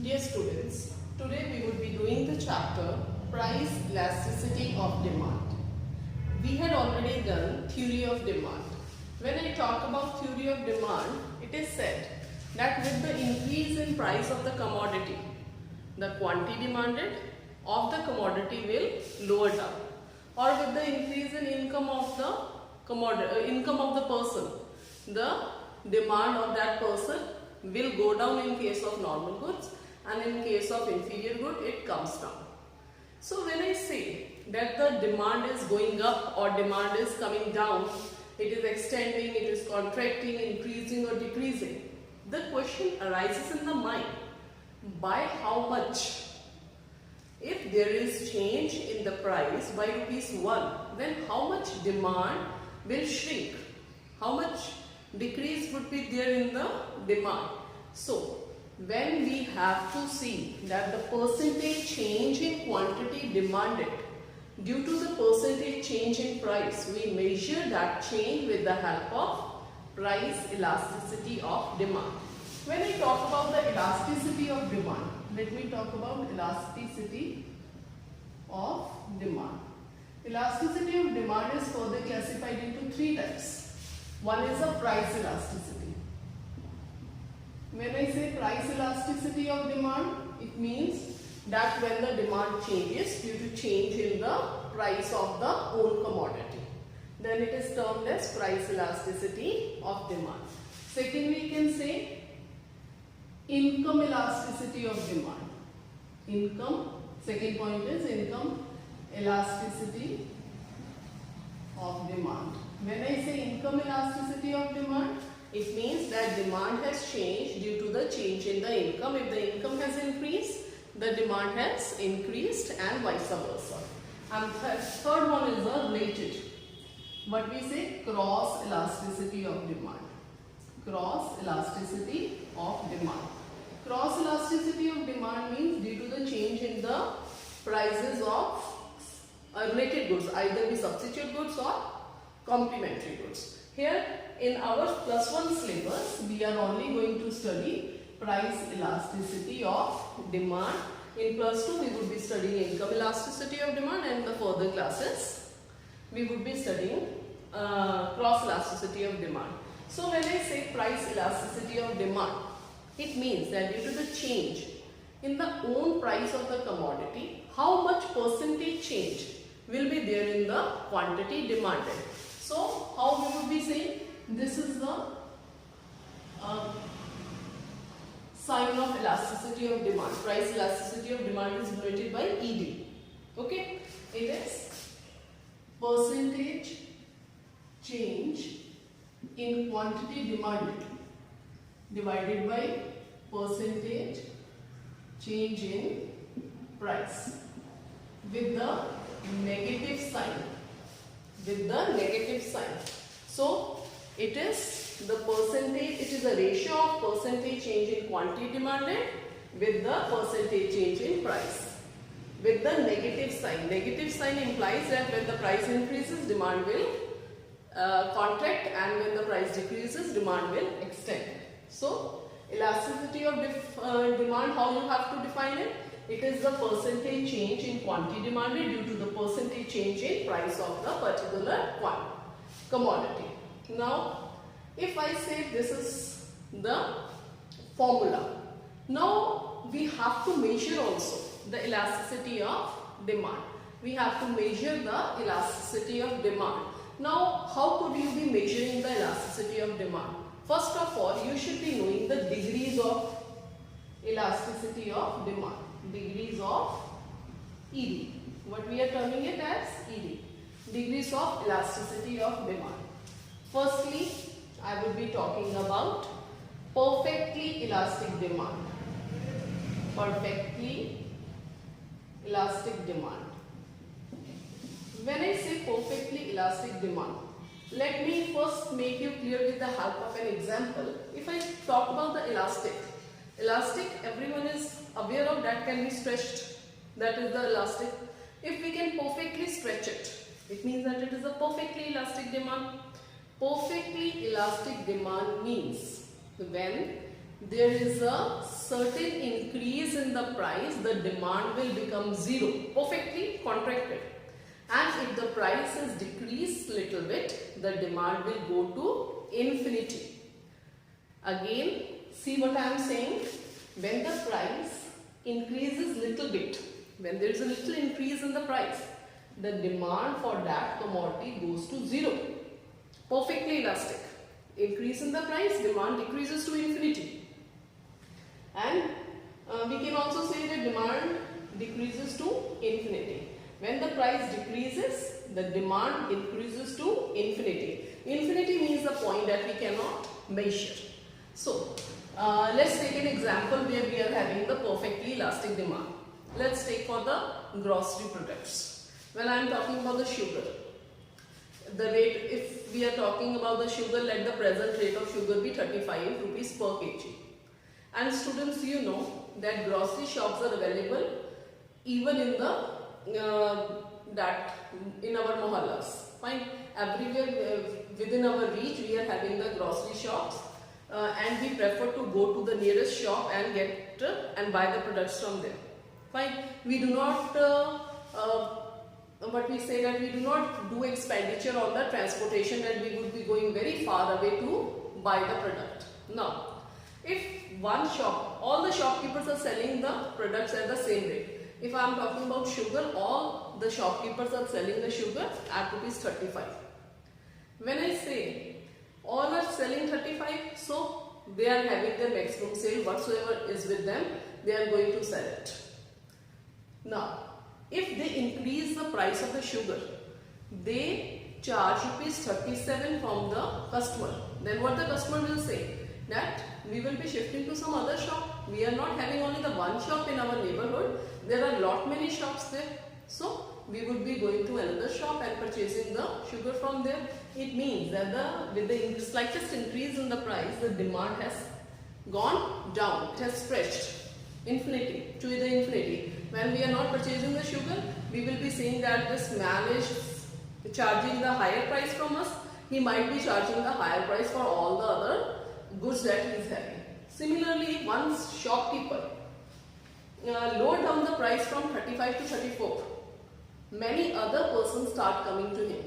Dear students, today we would be doing the chapter Price Elasticity of Demand. We had already done Theory of Demand. When I talk about Theory of Demand, it is said that with the increase in price of the commodity, the quantity demanded of the commodity will lower down, or with the increase in income of the person, the demand of that person will go down in case of normal goods, and in case of inferior good it comes down. So when I say that the demand is going up or demand is coming down, it is extending, it is contracting, increasing or decreasing, the question arises in the mind, by how much? If there is change in the price by ₹1, then how much demand will shrink? How much decrease would be there in the demand? So when we have to see that the percentage change in quantity demanded due to the percentage change in price, we measure that change with the help of price elasticity of demand. When I talk about the elasticity of demand, let me talk about elasticity of demand. Elasticity of demand is further classified into three types. One is a price elasticity. When I say price elasticity of demand, it means that when the demand changes due to change in the price of the own commodity, then it is termed as price elasticity of demand. Secondly, we can say income elasticity of demand. Second point is income elasticity of demand. When I say income elasticity of demand, it means that demand has changed due to the change in the income. If the income has increased, the demand has increased and vice versa. And third one is a related. What we say, cross elasticity of demand. Cross elasticity of demand. Cross elasticity of demand means due to the change in the prices of related goods, either be substitute goods or complementary goods. Here in our +1 syllabus, we are only going to study price elasticity of demand. In +2, we would be studying income elasticity of demand, and in the further classes, we would be studying cross elasticity of demand. So when I say price elasticity of demand, it means that due to the change in the own price of the commodity, how much percentage change will be there in the quantity demanded. So how we would be saying, this is the sign of elasticity of demand. Price elasticity of demand is denoted by ED. Okay, it is percentage change in quantity demanded divided by percentage change in price with the negative sign. So it is the percentage, it is a ratio of percentage change in quantity demanded with the percentage change in price with the negative sign. Negative sign implies that when the price increases, demand will contract, and when the price decreases, demand will extend. So elasticity of demand, how you have to define it? It is the percentage change in quantity demanded due to the percentage change in price of the particular commodity. Now, if I say this is the formula, now we have to measure also the elasticity of demand. We have to measure the elasticity of demand. Now, how could you be measuring the elasticity of demand? First of all, you should be knowing the degrees of elasticity of demand. Degrees of ED. What we are terming it as ED. Degrees of elasticity of demand. Firstly, I will be talking about perfectly elastic demand. Perfectly elastic demand. When I say perfectly elastic demand, let me first make you clear with the help of an example. If I talk about the elastic, everyone is aware of that can be stretched. That is the elastic. If we can perfectly stretch it, it means that it is a perfectly elastic demand. Perfectly elastic demand means when there is a certain increase in the price, the demand will become zero, perfectly contracted. And if the price is decreased little bit, the demand will go to infinity. Again, see what I am saying? When the price increases little bit, when there is a little increase in the price, the demand for that commodity goes to zero. Perfectly elastic. Increase in the price, demand decreases to infinity. And we can also say that demand decreases to infinity. When the price decreases, the demand increases to infinity. Infinity means the point that we cannot measure. So, let's take an example where we are having the perfectly elastic demand. Let's take for the grocery products. When I am talking about the sugar, the rate, if we are talking about the sugar, let the present rate of sugar be 35 rupees per kg. And students, you know that grocery shops are available even in the in our mohallas. Fine. Everywhere within our reach we are having the grocery shops, and we prefer to go to the nearest shop and get and buy the products from there. Fine. We do not but we say that we do not do expenditure on the transportation, that we would be going very far away to buy the product. Now, if one shop, all the shopkeepers are selling the products at the same rate. If I am talking about sugar, all the shopkeepers are selling the sugar at rupees 35. When I say all are selling 35, so they are having their maximum sale, whatsoever is with them, they are going to sell it. Now, if they increase the price of the sugar, they charge rupees 37 from the customer. Then what the customer will say? That we will be shifting to some other shop. We are not having only the one shop in our neighborhood. There are lot many shops there. So we would be going to another shop and purchasing the sugar from there. It means that with the slightest increase in the price, the demand has gone down. It has stretched infinity to the infinity. When we are not purchasing the sugar, we will be saying that this man is charging the higher price from us. He might be charging the higher price for all the other goods that he is having. Similarly, once shopkeeper lower down the price from 35 to 34, many other persons start coming to him.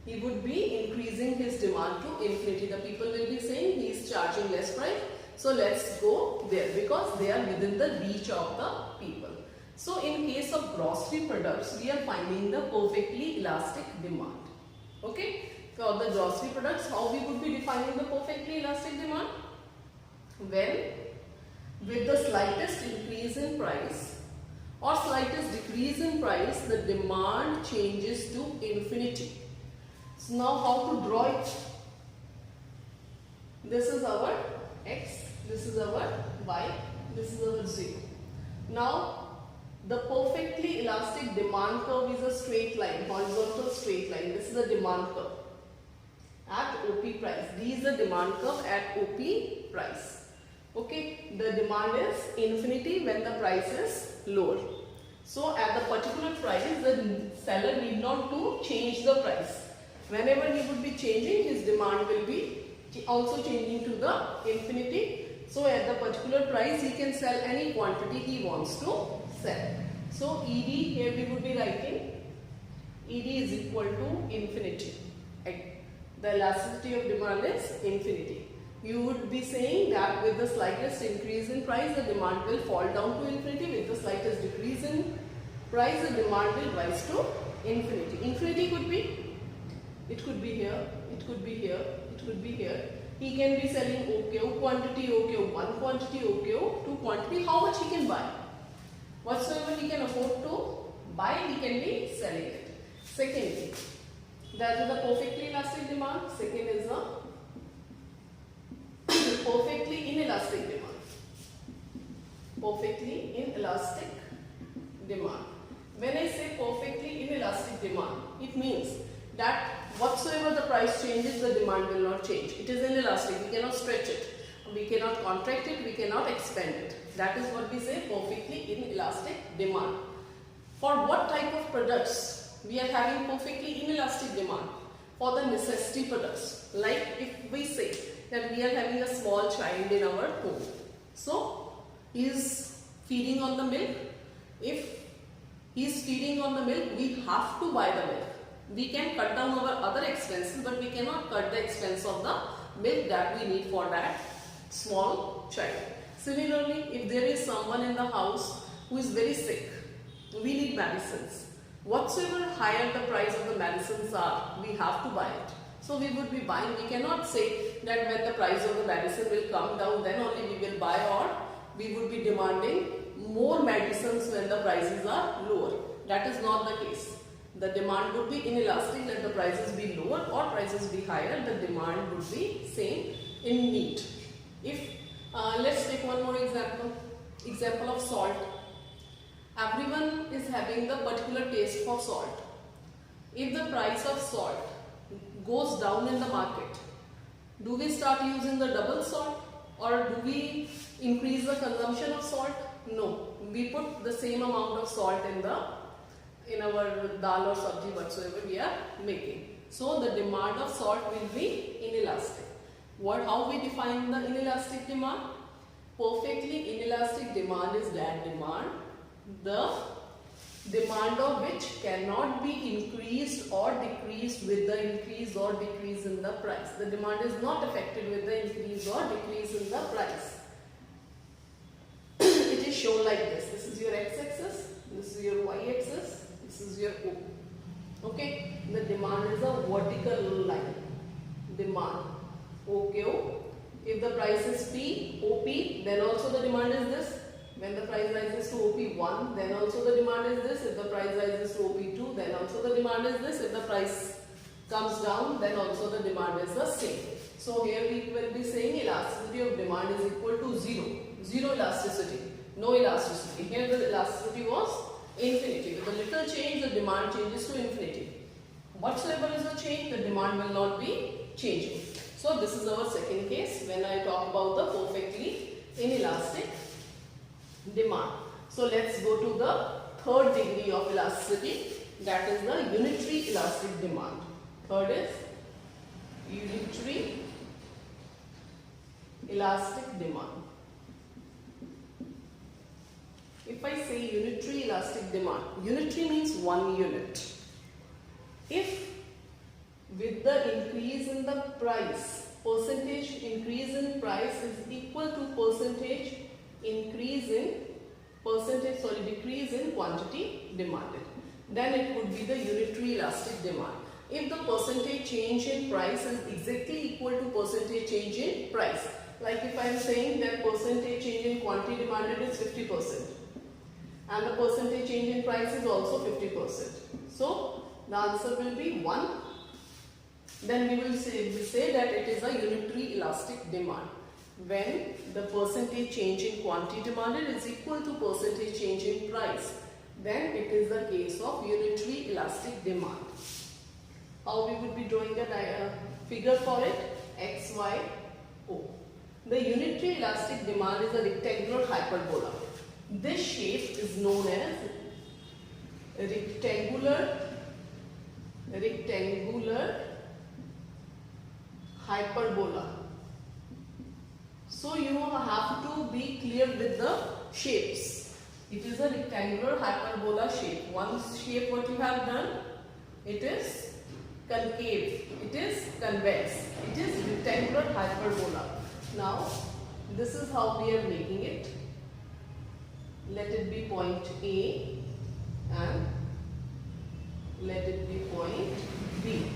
He would be increasing his demand to infinity. The people will be saying he is charging less price, so let's go there, because they are within the reach of the people. So in case of grocery products, we are finding the perfectly elastic demand. Okay, for the grocery products, how we would be defining the perfectly elastic demand? When with the slightest increase in price or slightest decrease in price, the demand changes to infinity. So now how to draw it? This is our x, this is our y, this is our 0. Now the perfectly elastic demand curve is a straight line, horizontal straight line. This is the demand curve at OP price. D is the demand curve at OP price. Okay, the demand is infinity when the price is lower. So at the particular price, the seller need not to change the price. Whenever he would be changing, his demand will be also changing to the infinity. So at the particular price, he can sell any quantity he wants to sell. So ED, here we would be writing ED is equal to infinity. The elasticity of demand is infinity. You would be saying that with the slightest increase in price, the demand will fall down to infinity. With the slightest decrease in price, the demand will rise to infinity. Infinity could be, it could be here, it could be here, it could be here. He can be selling OKO quantity, OKO 1 quantity, OKO 2 quantity. How much he can buy? Whatsoever he can afford to buy, he can be selling it. Secondly, that is the perfectly elastic demand. Second is the perfectly inelastic demand. Perfectly inelastic demand. When I say perfectly inelastic demand, it means that whatsoever the price changes, the demand will not change. It is inelastic. We cannot stretch it. We cannot contract it. We cannot expand it. That is what we say perfectly inelastic demand. For what type of products we are having perfectly inelastic demand? For the necessity products. Like if we say that we are having a small child in our home. So is feeding on the milk. If he is feeding on the milk, we have to buy the milk. We can cut down our other expenses, but we cannot cut the expense of the milk that we need for that small child. Similarly, if there is someone in the house who is very sick, we need medicines. Whatsoever higher the price of the medicines are, we have to buy it. So we would be buying. We cannot say that when the price of the medicine will come down, then only we will buy, or we would be demanding more medicines when the prices are lower. That is not the case. The demand would be inelastic, let the prices be lower or prices be higher, the demand would be same in meat. If let's take one more example of salt. Everyone is having the particular taste for salt. If the price of salt goes down in the market, do we start using the double salt, or do we increase the consumption of salt? No, we put the same amount of salt in our dal or sabji whatsoever we are making. So the demand of salt will be inelastic. How we define the inelastic demand? Perfectly inelastic demand is that demand, the demand of which cannot be increased or decreased with the increase or decrease in the price. The demand is not affected with the increase or decrease in the price. It is shown like this. This is your x-axis, this is your y-axis, this is your O. Okay, the demand is a vertical line. Demand, OQ. If the price is P, OP, then also the demand is this. When the price rises to OP1, then also the demand is this. If the price rises to OP2, then also the demand is this. If the price comes down, then also the demand is the same. So here we will be saying elasticity of demand is equal to 0. Zero elasticity, no elasticity. Here the elasticity was infinity. With a little change, the demand changes to infinity. Whatsoever is the change, the demand will not be changing. So this is our second case when I talk about the perfectly inelastic demand. So let's go to the third degree of elasticity, that is the unitary elastic demand. Third is unitary elastic demand. If I say unitary elastic demand, unitary means 1 unit. If with the increase in the price, percentage increase in price is equal to percentage decrease in quantity demanded, then it would be the unitary elastic demand. If the percentage change in price is exactly equal to percentage change in price, like if I am saying that percentage change in quantity demanded is 50% and the percentage change in price is also 50%. So the answer will be 1. Then we will say that it is a unitary elastic demand when the percentage change in quantity demanded is equal to percentage change in price. Then it is the case of unitary elastic demand. How we would be drawing a figure for it? X, Y, O. The unitary elastic demand is a rectangular hyperbola. This shape is known as rectangular hyperbola. So you have to be clear with the shapes. It is a rectangular hyperbola shape. One shape what you have done, it is concave, it is convex, it is rectangular hyperbola. Now this is how we are making it. Let it be point A and let it be point B.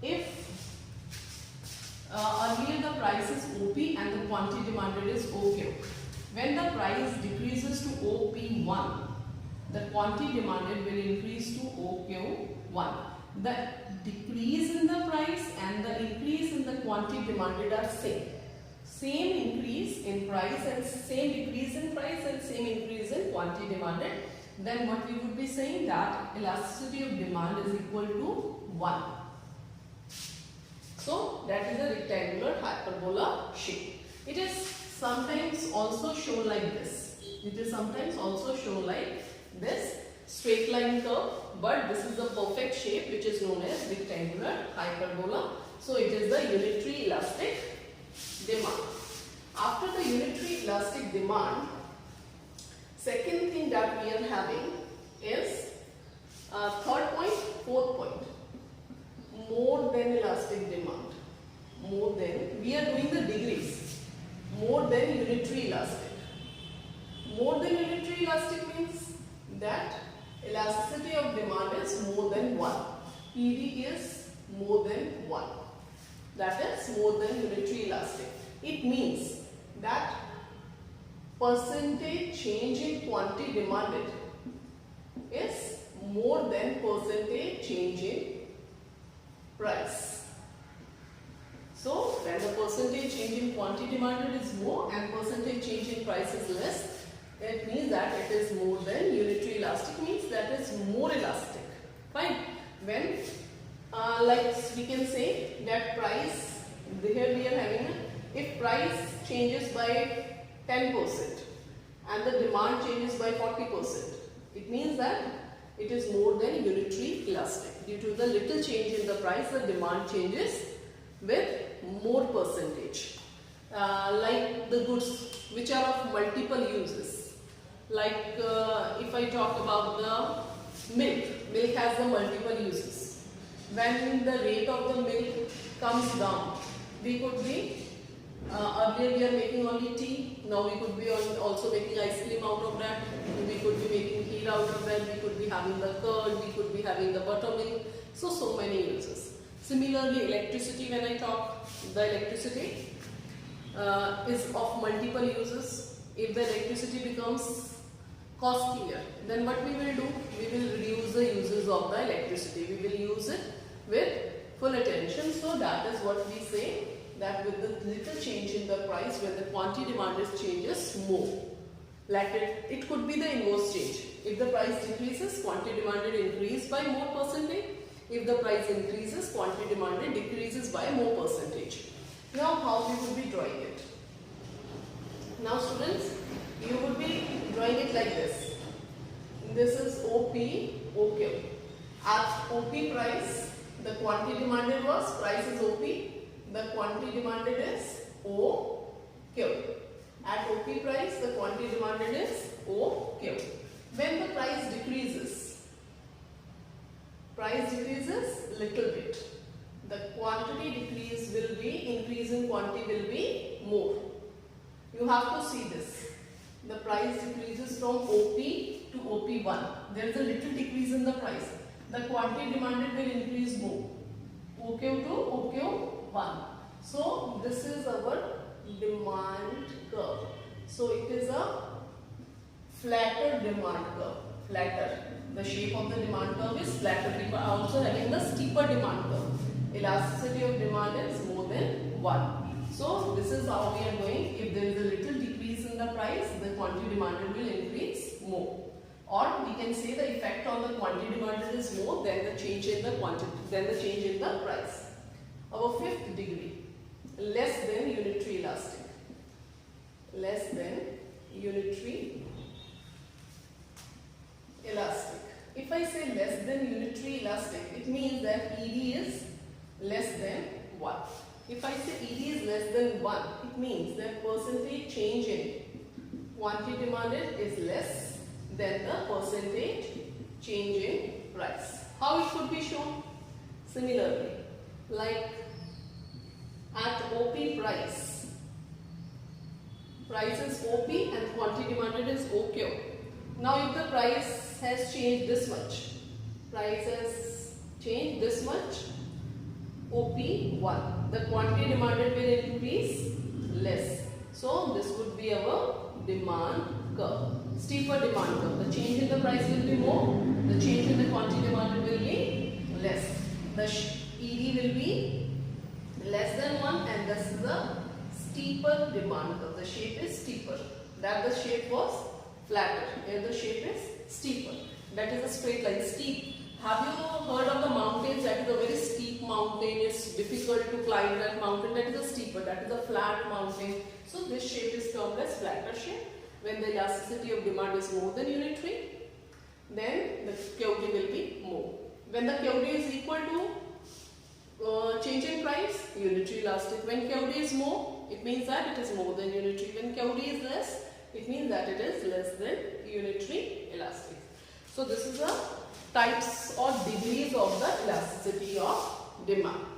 If earlier the price is OP and the quantity demanded is OQ. When the price decreases to OP1, the quantity demanded will increase to OQ1. The decrease in the price and the increase in the quantity demanded are same. Same increase in price and same decrease in price and same increase in quantity demanded. Then what we would be saying that elasticity of demand is equal to 1. So that is a rectangular hyperbola shape. It is sometimes also shown like this. It is sometimes also shown like this straight line curve, but this is the perfect shape which is known as rectangular hyperbola. So it is the unitary elastic demand. After the unitary elastic demand, second thing that we are having is third point, fourth point, more than elastic demand. More than, we are doing the degrees. More than unitary elastic. More than unitary elastic means that elasticity of demand is more than 1. ED is more than 1. That is more than unitary elastic. It means that percentage change in quantity demanded is more than percentage change in price. So when the percentage change in quantity demanded is more and percentage change in price is less, it means that it is more than unitary elastic, means that is more elastic. Fine. When like we can say that price, here we are having, if price changes by 10% and the demand changes by 40%, it means that it is more than unitary elastic. Due to the little change in the price, the demand changes with more percentage. Like the goods which are of multiple uses. Like if I talk about the milk has the multiple uses. When the rate of the milk comes down, we could be, earlier we are making only tea, now we could be also making ice cream out of that, we could be making kheer out of that, we could be having the curd, we could be having the buttermilk, so many uses. Similarly, electricity, when I talk, the electricity is of multiple uses. If the electricity becomes costlier, then what we will do? We will reduce the uses of the electricity. We will use it with full attention. So that is what we say, that with the little change in the price, when the quantity demanded changes more. Like it could be the inverse change. If the price decreases, quantity demanded increase by more percentage. If the price increases, quantity demanded decreases by more percentage. Now how we would be drawing it? Now students, you would be drawing it like this. This is OP, OQ. At OP price, the quantity demanded was, price is OP, the quantity demanded is OQ. At OP price, the quantity demanded is OQ. When the price decreases little bit, the quantity decrease will be, increase in quantity will be more. You have to see this. The price decreases from OP to OP1. There is a little decrease in the price. The quantity demanded will increase more. OQ to OQ1. So this is our demand curve. So it is a flatter demand curve. Flatter. The shape of the demand curve is flatter. We are also having the steeper demand curve. Elasticity of demand is more than 1. So this is how we are going. If there is a little decrease in the price, the quantity demanded will increase more. Or we can say the effect on the quantity demanded is more than the change in the quantity, than the change in the price. Our fifth degree, less than unitary elastic. Less than unitary elastic. If I say less than unitary elastic, it means that ED is less than 1. If I say ED is less than 1, it means that percentage change in quantity demanded is less than the percentage change in price. How it could be shown? Similarly, like at OP price, price is OP and quantity demanded is OQ. Now if the price has changed this much, price has changed this much, OP1, the quantity demanded will increase less. So this would be our demand curve, steeper demand curve. The change in the price will be more, the change in the quantity demanded will be less. The ED will be less than 1 and this is the steeper demand curve. The shape is steeper. That the shape was flatter. Here the shape is steeper. That is a straight line, steep. Have you heard of the mountains? That is a very steep mountain. It's difficult to climb that mountain. That is a steeper. That is a flat mountain. So this shape is termed as flatter shape. When the elasticity of demand is more than unitary, then the QD will be more. When the QD is equal to change in price, unitary elastic. When QD is more, it means that it is more than unitary. When QD is less, that it is less than unitary elastic. So this is the types or degrees of the elasticity of demand.